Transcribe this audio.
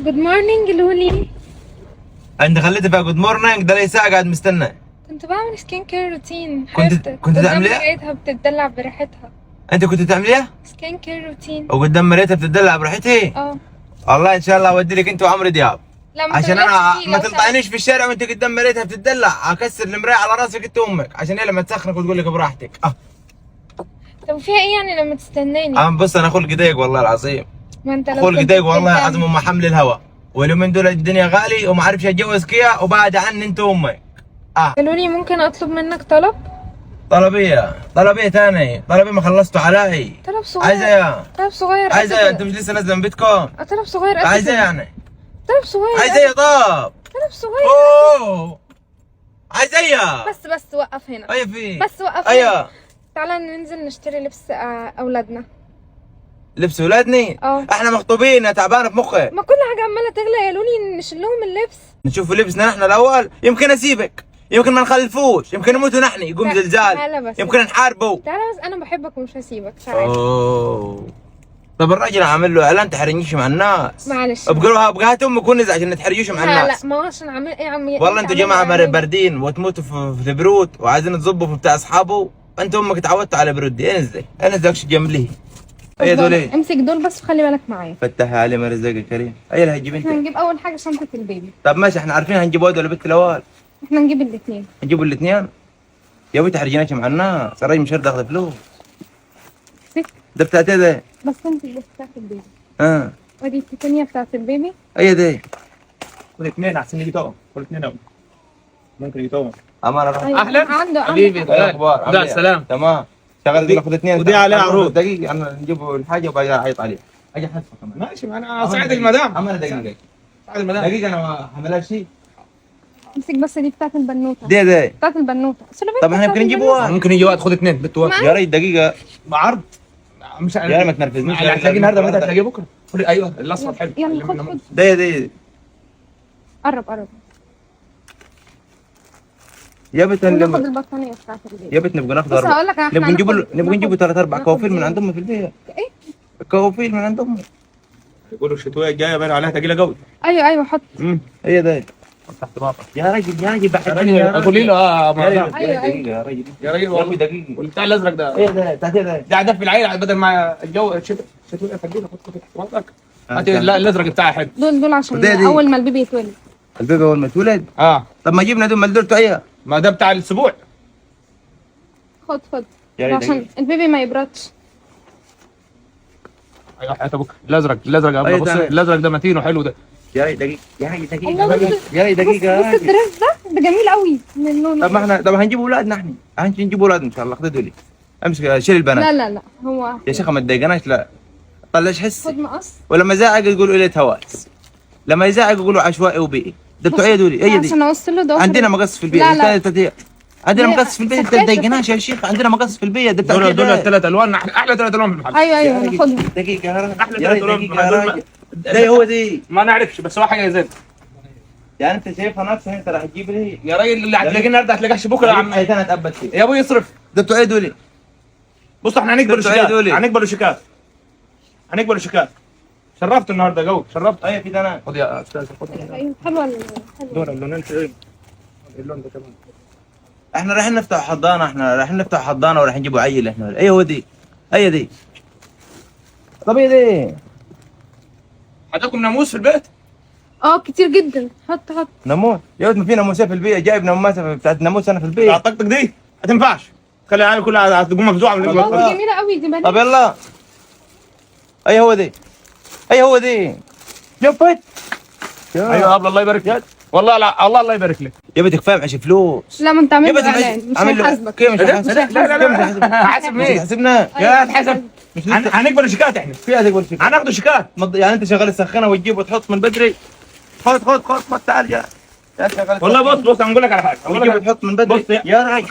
جود مورنينج لولي. انت خليتي فيها جود مورنينج، ده لي ساعه قاعد مستنى. كنت بعمل سكين كير روتين. كنت تعمليها؟ لقيتها بتدلع براحتها. انت كنت تعمليها؟ سكين كير روتين. وقدام مريتها بتدلع براحتي؟ والله ان شاء الله اودي لك انت وعمرو دياب. لا عشان انا ما تلطعنيش في الشارع وانت قدام مريتها بتدلع، اكسر المرايه على راسك انت وامك عشان هي لما تسخنك وتقول لك براحتك. طب فيها ايه يعني لما تستناني؟ بص انا خلقي ضيق والله العظيم. ما انت لو خلقي ضيق والله العظيم، ام حمل الهوا واليومين دول الدنيا غالي وما عارفش اتجوز كيا وبعد عني انت وامك. لولي ممكن اطلب منك طلب؟ طلبيه ثاني، طلبيه ما خلصتوا علي. طلب صغير. طلب صغير. عايزه انت مش لسه نازله من بيتكم؟ طلب صغير. عايزه يعني؟ طلب صغير. عايزه طلب صغير. اوه عايزه. بس وقف هنا. ايوه في بس وقف هنا. تعالى ننزل نشتري لبس اولادنا. لبس ولادني؟ احنا مخطوبين، تعبانه في مخي. ما كل حاجه عماله تغلى يا لولي، نشيل لهم اللبس. نشوف لبسنا نحن الاول، يمكن اسيبك، يمكن ما نخلفوش، يمكن نموتوا نحن، يقوم زلزال، يمكن نحاربوا. تعالى بس، انا بحبك ومش هسيبك. اوه طب الراجل عامل له اعلان تحرجيش مع الناس. معلش ابقى هات امك ونزل عشان ما تحرجوش مع الناس. لا ما هو عشان عامل ايه عمي. والله انتوا جماعه باردين وتموتوا في البرود وعايزين تظبوا في بتاع اصحابه. انت امك اتعودتوا على برود. انزل اكش جنبليه. اي دول ايه؟ امسك دول بس وخلي بالك معايا. فتحي علي ما رزقك كريم. اي اللي هتجيب انت؟ هنجيب اول حاجه شنطه البيبي. طب ماشي، احنا عارفين هنجيب واد ولا بنت الاول؟ احنا نجيب الاثنين. نجيبوا الاثنين؟ يا ابوي تحرجيناش مع الناس، الراجل مش هيرضى ياخذ فلوس. ده بتاعت ايه ده؟ بس انت اللي بتاعت البيبي. ودي التانية بتاعت البيبي. اي ده؟ خد اثنين احسن يجي توأم، خد اثنين اول. ممكن يجي توأم. امانه روح. اهلا حبيبي. ايه الاخبار؟ لا سلام. تمام. شغل دي، ناخذ اثنين. ودي عليها عروض. دقيقه انا نجيب الحاجه وبعدين اعيط عليها. اجي احاسبك كمان. ماشي، ما انا اساعد المدام. امانه دقيقه. اساعد المدام. دقيقه انا حملها شيء. امسك بس دي بتاعت البنوته. دي بتاعت البنوته. طب احنا يمكن نجيب واحد. ممكن يجي واحد، خد اثنين بنت واحد. يا ريت دقيقه. بعرض. مش يا ما تنرفزنيش. هتلاقي النهارده وانت هتلاقيه بكره. ايوه الاصفر حلو. يلا خد. دي قرب. يا بنت ناخد البطانيه بتاعت البيبي. يا بنت نبقى ناخد بس هقول لك نبقى نجيبوا 3-4 كوافير من عند امي في البيت. ايه؟ كوافير من عند امي. يقولوا الشتويه الجايه باين عليها ثقيله قوي. ايوه حط. هي ده. تحت باطل. يا راجل بحبني. قولي له دقيقه يا راجل. يا راجل والله دقيقه. والبتاع الازرق ده ايه ده؟ بتاعت ده. ده عدف العيل بدل ما الجو الشتويه ثقيله. خد تحت باطلك. هات الازرق بتاعي حلو. دول عشان اول ما البيبي يتولد. البيبي اول ما يتولد؟ طب ما جبنا دول، ما دول ايه؟ ما ده بتاع الاسبوع. خد عشان البيبي ما يبردش. ايوه حياة ابوك. الازرق بص، الازرق ده متين وحلو ده. يا دقيقه بص الدرس ده جميل قوي من اللون. طب هنجيب اولادنا احنا. هنجيب اولادنا ان شاء الله. خذ دولي. امسك شيل البنات. لا هو يا شيخه ما تضايقناش. لا طلعش حس. خد مقص. ولما يزعق يقولوا قله هواس. لما يزعق يقولوا عشوائي وبيئي. ده بتوع ايه دولي؟ ايه دي؟ عشان اوصل له ده. عندنا مقص في البيت. لا. عندنا مقص في البيت. انت تضايقناش يا شيخ. عندنا مقص في البيت. ده بتاع دول 3 الوان، احلى 3 الوان في المحل. ايوه ناخدهم. دقيقه يا راجل. احلى 3 الوان في المحل. ده هو دي. ما نعرفش بس هو حاجه زين. يعني انت شايفها نفسها انت راح تجيب لي يا راجل اللي هتلاقيه النهارده هتلاقيهش بكره يا عم. انا اتقبل فيه يا ابوي يصرف. ده بتوع ايه دولي؟ بص احنا هنقبل شيكات. شرفت النهارده جو. شرفت. ايوه كده انا. خد يا استاذ خد. ايوه حلوه دول اللونين ايه؟ اللون ده كمان. احنا رايحين نفتح حضانه ورايحين نجيبوا عيل احنا. ايه هو دي؟ ايه دي؟ طب ايه دي؟ عندكم ناموس في البيت؟ كتير جدا. حط ناموس؟ يا ولد ما في ناموسه في البيت. جايب ناموسه بتاعت ناموس انا في البيت. الطقطق دي ما تنفعش. خلي العيال كلها تقوم مفزوعه من والله جميله قوي دي. طب يلا. ايه هو دي؟ شفت؟ ايوه الله يبارك لك. والله لا الله يبارك لك. يا بنت كفايه معيش فلوس. لا ما انت عامل اعلان مش هيحاسبك. كيف مش هيحاسبك؟ لا حاسب مين؟ حاسبنا يا تحاسب. هنقبل شيكات احنا. في هتقبل شيكات. هناخد شيكات. يعني انت شغال تسخنها وتجيب وتحط من بدري. خد تعال يا والله بص انا بقول لك على حاجه. وتجيب وتحط من بدري. بص يا راجل